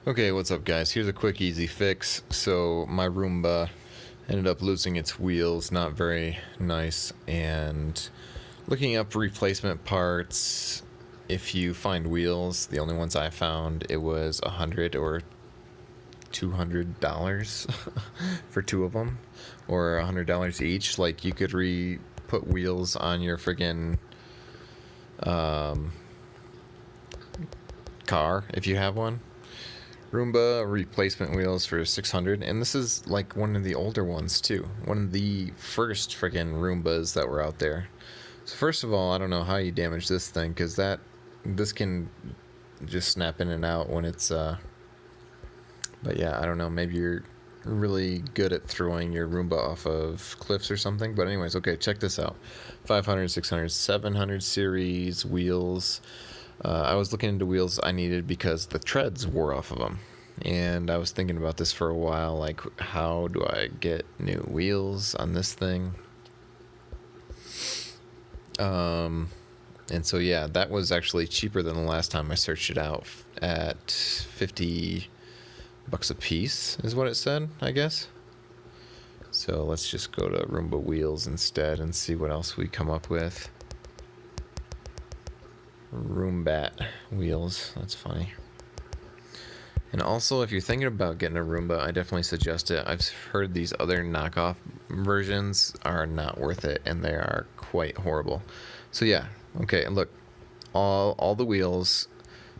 Okay, what's up guys? Here's a quick easy fix. So my Roomba ended up losing its wheels, not very nice, and looking up replacement parts, if you find wheels, the only ones I found, it was $100 or $200 for two of them, or $100 each. Like, you could put wheels on your friggin' car if you have one. Roomba replacement wheels for 600, and this is like one of the older ones too. One of the first friggin' Roombas that were out there. So first of all, I don't know how you damage this thing, because this can just snap in and out when it's but yeah, I don't know, maybe you're really good at throwing your Roomba off of cliffs or something. But anyways, okay, check this out. 500, 600, 700 series wheels. I was looking into wheels I needed because the treads wore off of them. And I was thinking about this for a while, like, how do I get new wheels on this thing? And so yeah, that was actually cheaper than the last time I searched it out, at 50 bucks a piece is what it said, I guess. So let's just go to Roomba wheels instead and see what else we come up with. Roombat wheels, that's funny. And also, if you're thinking about getting a Roomba, I definitely suggest it. I've heard these other knockoff versions are not worth it, and they are quite horrible. So yeah, okay, look, all the wheels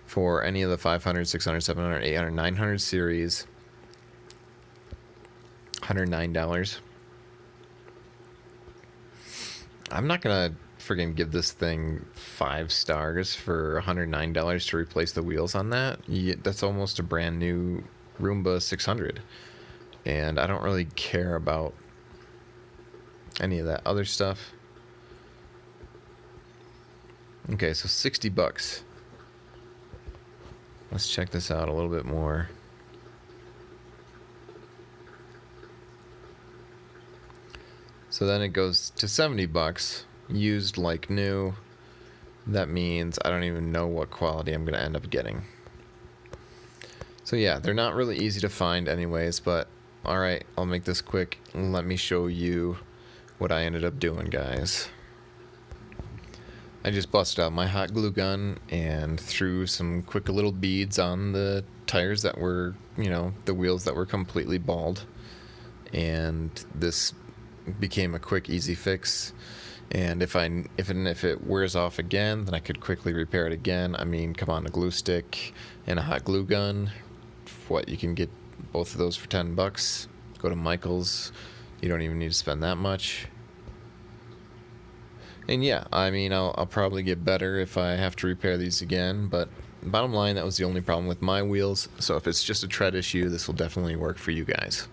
for any of the 500, 600, 700, 800, 900 series, $109. I'm not gonna friggin' give this thing 5 stars for $109 to replace the wheels on that. That's almost a brand new Roomba 600, and I don't really care about any of that other stuff. Okay, so 60 bucks. Let's check this out a little bit more. So then it goes to 70 bucks, used like new. That means I don't even know what quality I'm going to end up getting. So yeah, they're not really easy to find anyways, but alright, I'll make this quick. Let me show you what I ended up doing, guys. I just busted out my hot glue gun and threw some quick little beads on the tires that were, the wheels that were completely bald. And this became a quick, easy fix. And if it wears off again, then I could quickly repair it again. I mean, come on, a glue stick and a hot glue gun. What, you can get both of those for 10 bucks. Go to Michael's. You don't even need to spend that much. And yeah, I mean, I'll probably get better if I have to repair these again, but bottom line, that was the only problem with my wheels. So if it's just a tread issue, this will definitely work for you guys.